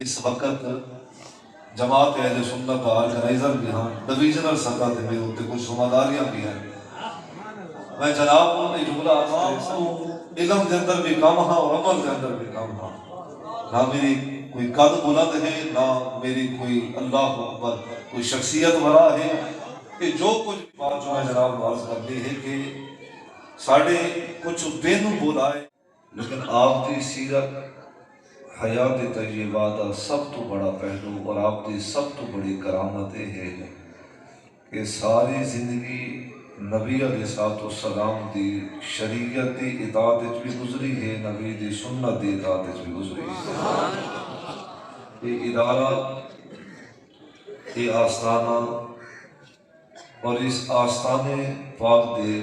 اس وقت جماعت اہل سنت آرگنائزر بھی ہاں ڈویژنل سطح تے میرے تے کچھ ذمہ داریاں بھی ہیں. میں جناب کو یہ جملہ علم کے اندر بھی کم ہاں اور عمل کے اندر بھی کم ہاں. نہ میری کوئی قد بلند ہے، نہ میری کوئی اللہ اکبر کوئی شخصیت ورا ہے. کہ جو کچھ بات جو میں جناب عرض کرنی ہے کہ ساڑھے کچھ دن بولائے، لیکن آپ کی سیرت حیات طیبہ دا سب تو بڑا پہلو اور آپ کی سب تو بڑی کرامت ہے کہ ساری زندگی نبی علیہ السلام دی شریعت دی اطاعت وچ بھی گزری ہے، نبی دی سنت دی اطاعت وچ بھی گزری ہے. یہ ادارہ، یہ آستانہ اور اس آستانے پاک دے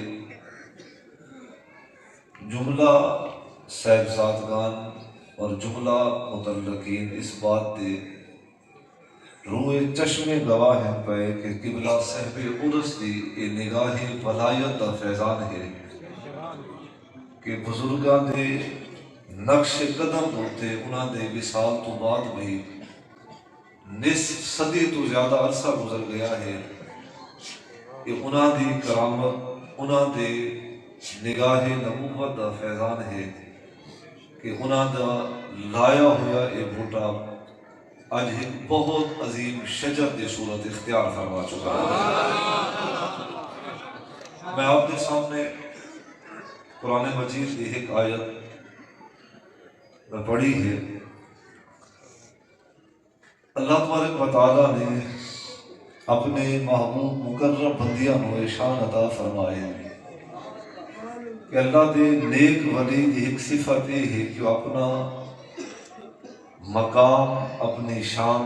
جملہ صاحبزادگان اور جملہ متعلقین اس بات دے روئے چشمے گواہ ہیں پہ کہ قبلہ صاحب قدس دی یہ نگاہ ولایت دا فیضان ہے کہ بزرگاں دے نقش قدم ہوتے انہاں دے وصال تو بعد بھی نصف صدی تو زیادہ عرصہ گزر گیا ہے کہ انہاں دی کرامت، انہاں دے نگاہ نبوت دا فیضان ہے کہ انہاں دا لایا ہوا یہ بوٹا آج ایک بہت عظیم شجر دی صورت اختیار فرما چکا ہے. میں آپ کے سامنے قرآن مجید کی ایک آیت میں پڑھی ہے. اللہ تبارک و تعالیٰ نے اپنے محبوب مقرب بندیاں کو شان عطا فرمائے کہ اللہ دے نیک ولی دی ایک صفت یہ ہے کہ وہ اپنا مقام، اپنی شان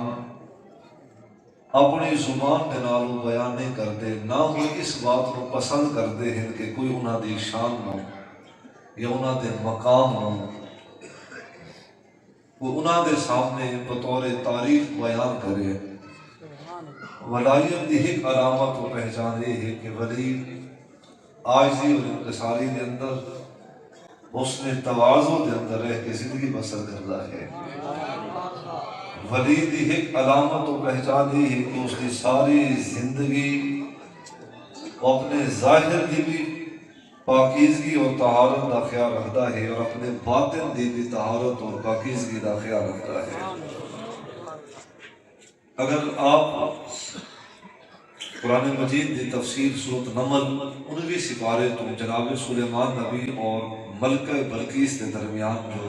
اپنی زبان کے نالوں بیان نہیں کرتے، نہ وہ اس بات کو پسند کرتے ہیں کہ کوئی انہاں دی شان نو یا انہاں دے مقام نو وہ انہاں دے سامنے بطور تعریف بیان کرے. ولایت دی ایک علامت و پہچان یہ ہے کہ ولی عاجزی اور انکساری کے اندر، حسن تواضع کے اندر رہ کے زندگی بسر کرتا ہے. ولی دی ایک علامت و پہچان یہ ہے کہ اس کی ساری زندگی وہ اپنے ظاہر کی بھی پاکیزگی اور طہارت کا خیال رکھتا ہے اور اپنے باطن کی بھی طہارت اور پاکیزگی کا خیال رکھتا ہے. اگر آپ قرآن مجید کی تفسیر سورۃ نمل 19 سپارے تو جناب سلیمان نبی اور ملکہ بلقیس کے درمیان جو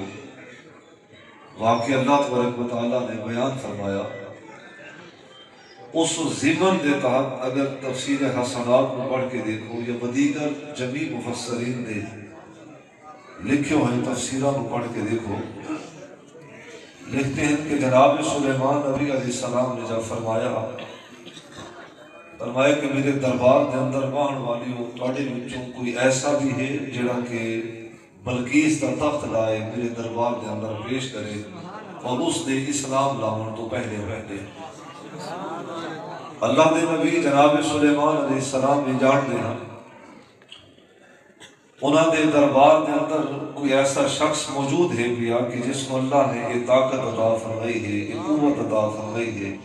واقعہ اللہ تبارک و تعالیٰ نے بیان فرمایا، اس ضمن کے تحت اگر تفسیر حسنات کو پڑھ کے دیکھو یا دیگر جمی مفسرین نے لکھے ہوئے تفسیروں کو پڑھ کے دیکھو، لکھتے ہیں کہ جناب سلیمان نبی علیہ السلام نے جب فرمایا کہ میرے دربار کے اندر بہن والی ہو تھوڑے بچوں کوئی ایسا بھی ہے جڑا کہ بلقیس کا تخت لائے میرے دربار کے اندر پیش کرے اور اس نے اسلام لاؤن تو پہلے اللہ دے نبی جناب سلیمان علیہ السلام نے جان دینا انہاں دے دربار کے اندر کوئی ایسا شخص موجود ہے بیا کہ جس کو اللہ نے یہ طاقت عطا فرمائی ہے، یہ قوت عطا فرمائی ہے،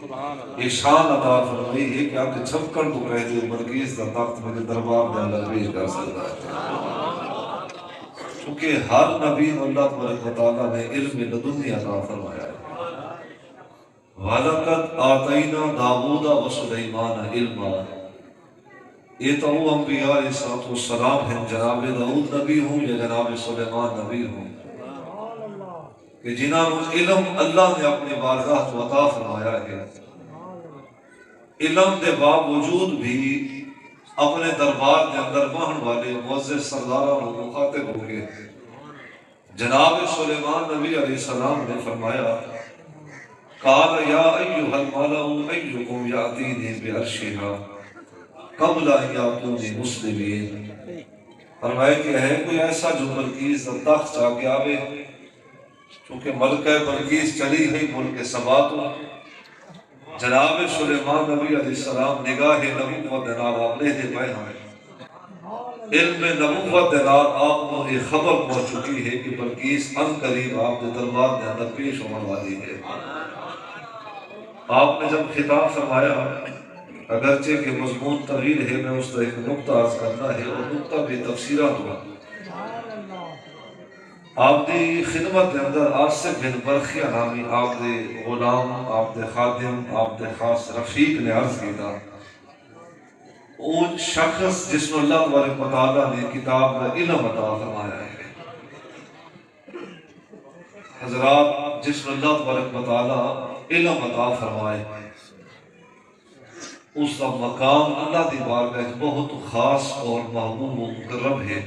یہ شان عطا فرمائی ہے کہ آپ کے چھپکن تو پہلے بلقیس کا تخت میرے دربار کے اندر پیش کر سکتا ہے. چونکہ ہر نبی اللہ تبارک و تعالیٰ نے علم لدنی عطا فرمایا ہے. وَلَقَدْ آتَيْنَا دَاوُودَ وَسُلَيْمَانَ عِلْمًا. یہ تو وہ انبیاء علیہ السلام ہیں، جناب داؤد نبی ہوں یا جناب سلیمان نبی ہوں، کہ جنہوں نے علم اللہ نے اپنی بارگاہ کو عطا فرمایا ہے. علم کے باوجود بھی اپنے دربار کے اندر بہن والے معزز سرداروں کو مخاطب ہو گئے. جناب سلیمان نبی علیہ السلام نے فرمایا قال یا ایھا الملأ ایکم یاتینی بعرشھا قبل ان یاتونی مسلمین. فرمایا کہ ہے کوئی ایسا جو بلقیس کا تخت چاہ کے آوے، چونکہ ملکہ بلقیس چلی گئی ملک سبا تو جناب سلیمان نبی علیہ السلام نگاہ نبوت دنال آپ لے دے پائے ہیں. علم نبوت دنال آپ کو یہ خبر پہنچ چکی ہے کہ بلقیس ان قریب آپ کے دربار کے اندر پیش ہونے والی ہے. آپ نے جب خطاب فرمایا، اگرچہ کہ مضمون طویل ہے، میں اس طرح ایک نقطہ عرض کرنا ہے اور نقطہ بھی تفسیرات ہوا۔ آپ دی خدمت کے اندر آصف بن برخیہ نامی آپ دے غلام، آپ دے خادم، آپ دے خاص رفیق نے عرض کیتا، وہ شخص جس کو اللہ تبارک و تعالیٰ نے کتاب کا علم عطا فرمایا ہے، حضرات جس کو اللہ تبارک و تعالیٰ علم عطا فرمائے، اس کا مقام اللہ دی بارگاہ میں بہت خاص اور محبوب و مقرب ہے۔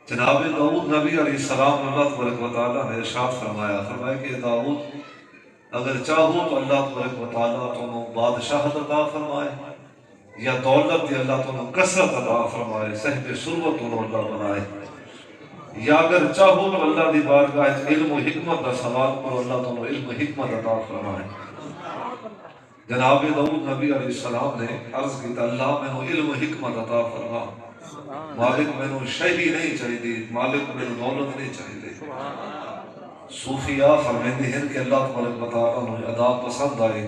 جناب داؤد نبی علیہ السلام اللہ تبارک و تعالیٰ نے ارشاد فرمایا کہ داؤد اگر چاہو تو اللہ تبارک و تعالیٰ تمہیں بادشاہت عطا فرمائے، یا دولت دی اللہ تمہیں کثرت عطا فرمائے، صحب ثروت تمہیں اللہ بنائے، یا اگر چاہو تو اللہ دی بارگاہ علم و حکمت کا سوال کرو، اللہ تمہیں علم و حکمت عطا فرمائے۔ جناب داؤد نبی علیہ السلام نے عرض کیتا، اللہ میں نے علم و حکمت عطا فرما، مالک میں نے شہی نہیں چاہیے، مالک میں نے دولت نہیں چاہیے۔ صوفیاء فرمیندے ہیں کہ اللہ تبارک و تعالیٰ نے ادا پسند آئے۔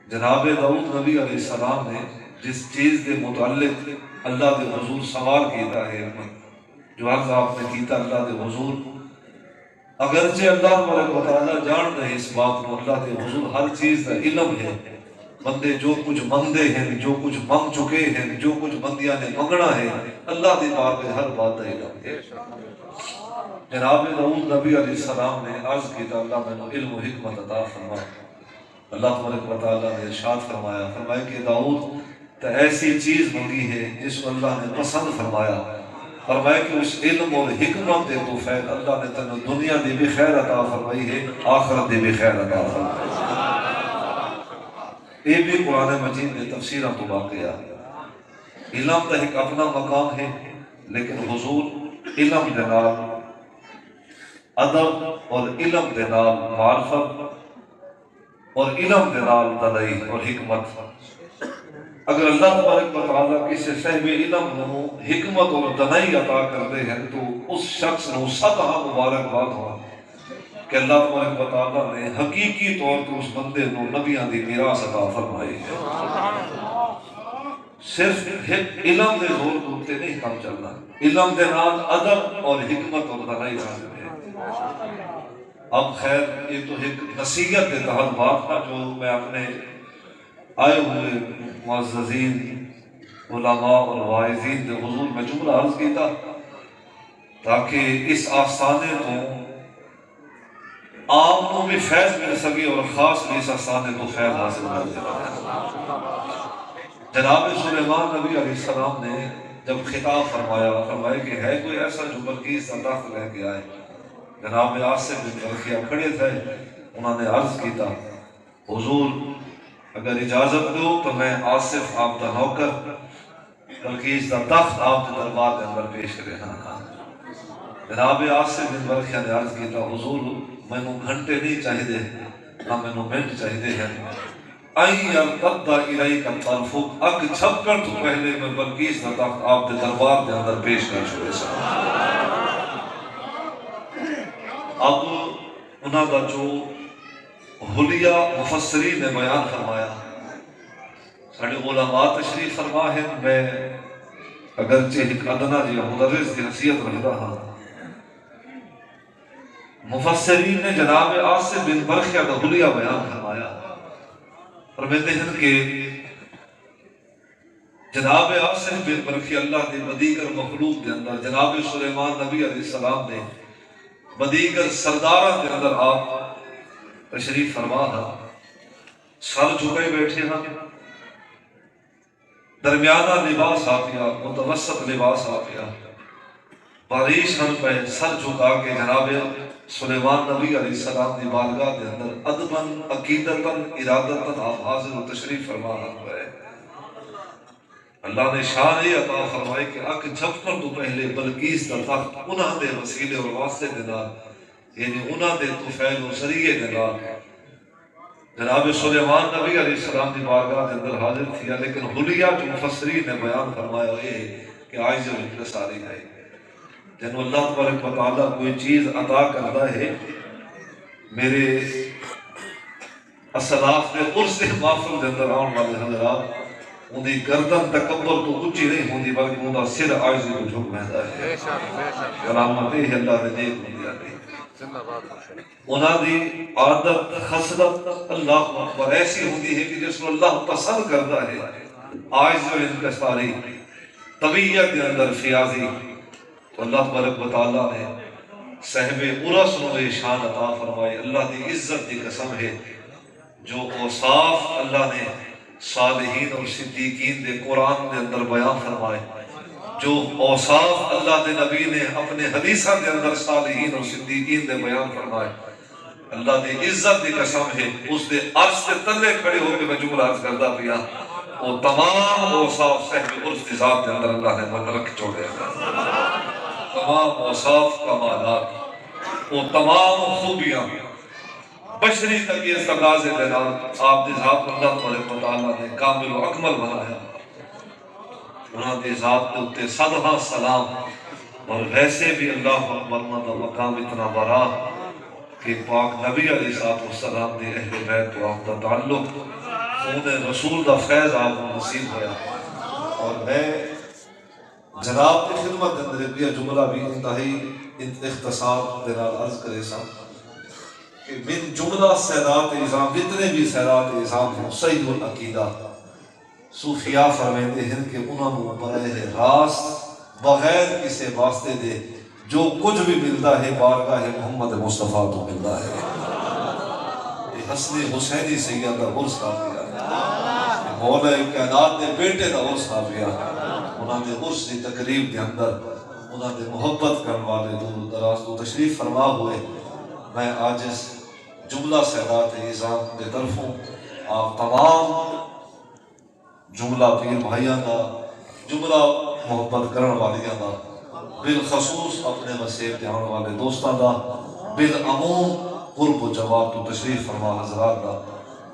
جناب داؤد نبی علیہ السلام نے جس چیز کے متعلق اللہ کے حضور سوال کیتا ہے، جو عرض آپ نے کیتا اللہ کے حضور، اگرچہ اللہ تبارک و تعالیٰ جانتا ہے اس بات کو، اللہ کے حضور ہر چیز کا علم ہے، بندے جو کچھ مندے ہیں، جو کچھ منگ چکے ہیں، جو کچھ بندیاں نے منگنا ہے، اللہ دی بات پہ ہر بات کا علم ہے۔ جناب داؤد نبی علیہ السلام نے عرض کیتا، اللہ میں نے علم و حکمت عطا فرما۔ اللہ تبارک و تعالیٰ نے ارشاد فرمایا کہ داؤد تو ایسی چیز منگی ہے جس کو اللہ نے پسند فرمایا، فرمایا کہ اس علم اور حکمت دے تو فیض اللہ نے تنو دنیا دی بھی خیر عطا فرمائی ہے، آخرت دی بھی خیر عطا فرمائی ہے۔ یہ بھی قرآن مجید میں تفسیرہ تو واقعہ ہے۔ علم کا ایک اپنا مقام ہے، لیکن حضور علم دے نال ادب اور علم دے نال معرفت اور علم دے نال دلائی اور حکمت، اگر اللہ تبارک و تعالیٰ کسی صاحب علم کو حکمت اور دنائی عطا کرتے ہیں تو اس شخص نے صدہ مبارکباد ہوا کہ اللہ تبارک و تعالیٰ نے حقیقی طور پر اس بندے کو نبیوں دی میراث عطا فرمائی ہے۔ صرف علم دے زور دوتے نہیں کام چلنا، علم دے نال ادب اور حکمت اور دنائی لازم ہے۔ اب خیر یہ تو ایک نصیحت کے تحت بات تھا جو میں اپنے آئے ہوئے معززین علماء اور واعظین کے حضور میں جملہ عرض کیتا، تاکہ اس آستانے تو عام کو بھی فیض مل سکے اور خاص بھی اس آستانے تو فیض حاصل کر سکے۔ جناب سلیمان نبی علیہ السلام نے جب خطاب فرمایا کہ ہے کوئی ایسا جو بلقیس کا تخت لے کے آئے، جناب آصف بن برخیہ کھڑے تھے، انہوں نے عرض کیتا، حضور اگر اجازت دو تو میں آصف آپ کا نوکر بلقیس کا تخت آپ کے دربار کے اندر پیش کرے۔ جناب آصف بن برخیہ نے عرض کیتا، حضور میں نے گھنٹے نہیں چاہیے، نہ میں نے منٹ چاہیے ہیں، آئی یرتد الیک طرفک، اک چھپکر تو پہلے میں بلقیس کا تخت آپ کے دربار کے اندر پیش کر چھوڑے سا۔ اب انہوں کا جو حلیہ مفسرین نے بیان فرمایا، ساڑھے علماء تشریف فرما ہے، میں اگرچہ ایک ادنا جی مدرس کی حیثیت رکھ رہا، مفسرین نے جناب آصف بن برخیہ کا حلیہ بیان فرمایا، فرماتے ہیں کہ جناب آصف بن برخیہ اللہ کے بدیگر مخلوق کے اندر جناب سلیمان نبی علیہ السلام نے بدیگر سردارہ کے اندر آپ تشریف فرما تھا، سر جھکے بیٹھے ہیں، درمیانہ لباس آپیا، متوسط لباس آپیا، بارش ہم پہ سر جھکا کے جناب سلیمان نبی علیہ السلام دی بارگاہ کے اندر ادباً عقیدتاً ارادتاً آپ حاضر و تشریف فرما ہوئے۔ اللہ نے شان یہ عطا فرمائی کہ اک جھپکن تو پہلے بلقیس کا تخت انہاں دے وسیلے اور واسطے دینا، یعنی انہاں دے توفیل و ذریعے دینا جناب سلیمان نبی علیہ السلام دی بارگاہ کے اندر حاضر تھیا، لیکن حلیہ جو مفسرین نے بیان فرمایا یہ کہ عاجز و انکساری ہے، جنہوں اللہ تبارک و تعالیٰ کوئی چیز عطا کرتا ہے، میرے اسلاف نے عرس دے محفل دے اندر آن والے حضرات ان دی گردن تکبر تو اچھی نہیں ہوندی بلکہ ان دا سر عاجزی تو جھک بہتا ہے کرامت ہے اللہ نے دیکھ ہوندی آتی انہاں دی عادت خصلت اللہ اکبر ایسی ہوندی ہے کہ جس کو اللہ پسند کرتا ہے عاجز و انکساری طبیعت کے اندر فیاضی تو اللہ تبارک و تعالیٰ نے صاحب عرس نو شان عطا فرمائی اللہ دی عزت دی قسم ہے جو اوصاف اللہ نے صالحین اور صدیقین دے قرآن دے اندر بیان فرمائے جو اوصاف اللہ دے نبی نے اپنے حدیثہ دے اندر صالحین اور صدیقین دے بیان فرمائے اللہ دے عزت دی قسم ہے اس دے عرش دے تلے کھڑے ہو کے میں جملہ عرض کردہ پیا وہ تمام اوصاف صاحب عرس دی ذات دے اندر اللہ نے من رکھ چھوڑے تمام اوصاف کمالات وہ تمام خوبیاں بشری تک یہ تقاضے دے نال آپ دی ذات اللہ تبارک و تعالیٰ نے کامل و اکمل بنایا انہاں دی ذات کے اوپر صدہ سلام اور ویسے بھی اللہ اکبر انہاں دا مقام اتنا بڑا کہ پاک نبی علیہ السلام دے اہل بیت و آپ دا تعلق خون رسول دا فیض آپ کو نصیب ہویا اور میں جناب کی خدمت دے اندر بھی جملہ بھی انتہائی اختصار دے نال عرض کرے سا کہ من جملہ سیدات نظام جتنے بھی سیدات نظام ہیں سید العقیدہ صوفیاء فرمیندے ہیں کہ انہوں نے براہ راست بغیر کسی واسطے دے جو کچھ بھی ملتا ہے بارگاہ محمد مصطفیٰ تو ملتا ہے یہ حسن حسینی سیدہ عرس کا پیا مولا کائنات نے بیٹے دا عرس کا پیا انہوں نے عرس کی تقریب کے اندر انہوں نے محبت کرنے والے دور دراز تو تشریف فرما ہوئے میں عاجز جملہ سیدات نظام کے طرفوں آپ تمام جملہ پیر بھائیاں دا جملہ محبت کرن والیاں دا بالخصوص اپنے وسیب دے آنے والے دوستاں دا بالعموم قرب و جواب تو تشریف فرما حضرات دا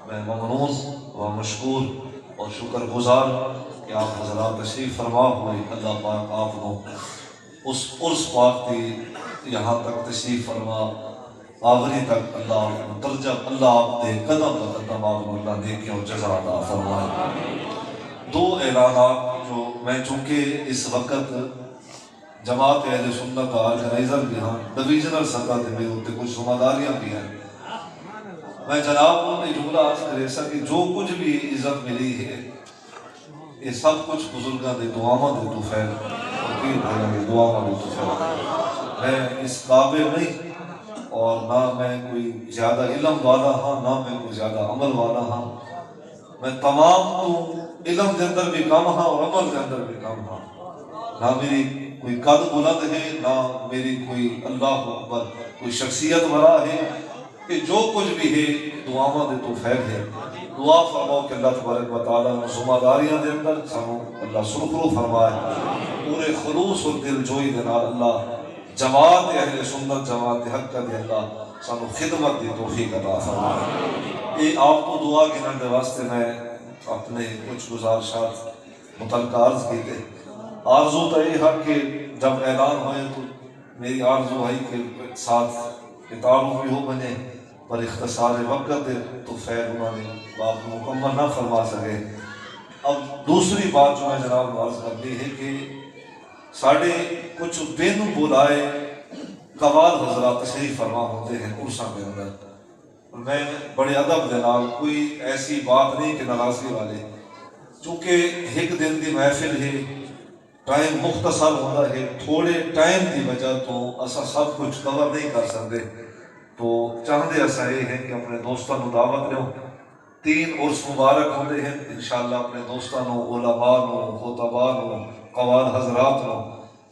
میں ممنون و مشکور اور شکر گزار کہ آپ حضرات تشریف فرما ہوئے اللہ پاک آپ نو اس عرس پاک دی یہاں تک تشریف فرما آخری تک اللہ مترجم اللہ آپ دے قدم بقدم آپ اللہ نیکی اور جزا عطا فرمائے دو اعلانات جو میں چونکہ اس وقت جماعت اہل سنت آرگنائزر بھی ہاں ڈویژنل سطح دے میں ہوتے کچھ ذمہ داریاں بھی ہیں میں جناب کو یہ جملہ عرض کرے سا کہ جو کچھ بھی عزت ملی ہے یہ سب کچھ بزرگاں دے دعاواں دے تو فیل پیر بھائیاں دے دعاواں دے تو فیل میں اس قابل نہیں اور نہ میں کوئی زیادہ علم والا ہاں نہ میں کوئی زیادہ عمل والا ہاں میں تمام تو علم کے اندر بھی کم ہاں اور عمل کے اندر بھی کم ہاں نہ میری کوئی قد بلند ہے نہ میری کوئی اللہ اکبر کوئی شخصیت بڑا ہے کہ جو کچھ بھی ہے دعاواں دے تو خیر ہے دعا فرماؤ کہ اللہ تبارک و تعالیٰ ذمہ داریاں دے اندر سانو اللہ سرخرو فرمائے پورے خلوص اور دل جوئی دے نال اللہ جماعت اہل سنت جماعت حق کا دے اللہ سانو خدمت دی توفیق عطا فرمائے یہ آپ کو دعا گنن دے واسطے میں اپنے کچھ گزارشات متعلقہ عرض کی تھے آرزو تو یہ ہے کہ جب اعلان ہوئے تو میری آرزو ہے کہ ساتھ تعارف بھی ہو بنے پر اختصار وقت دے تو خیر انہوں نے بات مکمل نہ فرما سکے اب دوسری بات جو میں جناب عرض کرنی ہے کہ ساڑھے کچھ دن بلائے قوال حضرات تشریف فرما ہوتے ہیں عرصہ کے اندر میں بڑے ادب دے نال کوئی ایسی بات نہیں کہ ناراضگی والے چونکہ ایک دن دی محفل ہے ٹائم مختصر ہوتا ہے تھوڑے ٹائم دی وجہ تو اسا سب کچھ کور نہیں کر سکتے تو چاہتے ایسا یہ ہے کہ اپنے دوستوں کو دعوت لو 3 عرس مبارک ہوتے ہیں انشاءاللہ اپنے دوستوں علماء خطباء قوال حضرات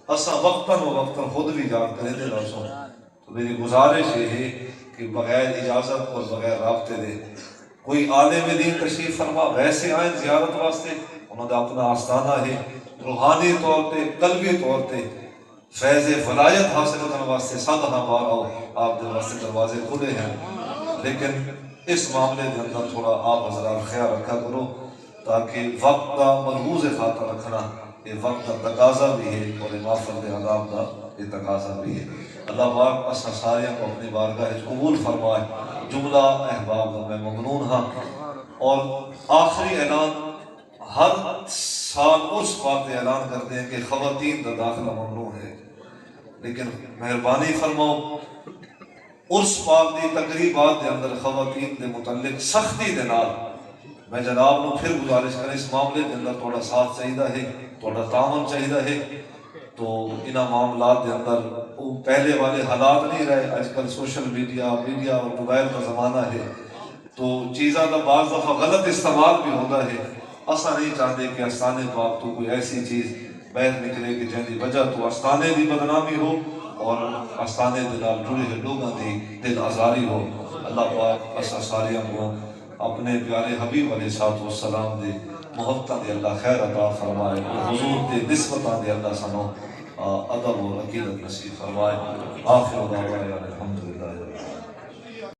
اسا وقتاً و وقتاً خود بھی جان کرے دے رسو تو میری گزارش یہ ہے کہ بغیر اجازت اور بغیر رابطے دے کوئی عالم دین تشریف فرما ویسے آئیں زیارت واسطے انہوں نے اپنا آستانہ ہے روحانی طور پہ قلبی طور پہ فیض ولایت حاصل کرنے واسطے سادہ بار آؤ آپ دے واسطے دروازے کھلے ہیں لیکن اس معاملے کے اندر تھوڑا آپ حضرات خیال رکھا کرو تاکہ وقت کا ملحوظ خاطر رکھنا یہ وقت کا تقاضا بھی ہے اور محفل کے عذاب کا یہ تقاضا بھی ہے اللہ پاک اسا ساریاں کو اپنی بارگاہ قبول فرمائے جملہ احباب کا میں ممنون ہاں. اور آخری اعلان ہر سال اس بات اعلان کرتے ہیں کہ خواتین کا داخلہ ممنوع ہے، لیکن مہربانی فرماؤ اس پاک دی تقریبات دے اندر خواتین دے متعلق سختی دے نال میں جناب نو پھر گزارش کریں اس معاملے کے اندر تھوڑا ساتھ چاہیے ہے، تھوڑا تعاون چاہیے ہے. تو انہاں معاملات دے اندر وہ پہلے والے حالات نہیں رہے. آج کل سوشل میڈیا اور موبائل کا زمانہ ہے، تو چیزاں کا بعض دفعہ غلط استعمال بھی ہوتا ہے. اساں نہیں چاہتے کہ آستانے پاک تو کوئی ایسی چیز باہر نکلے کہ جن کی وجہ تو آستانے کی بدنامی ہو اور آستانے دے نال جڑے ہوئے لوگوں کی دل آزاری ہو. اللہ پاک اساں ساریاں کو اپنے پیارے حبیب علیہ الصلوۃ والسلام دے محبتاں دے اللہ خیر عطا فرمائے، حضور دے نسبتاں دے اللہ سانو ادب و عقیدت نصیب فرمائے. آخر دعوانا الحمدللہ.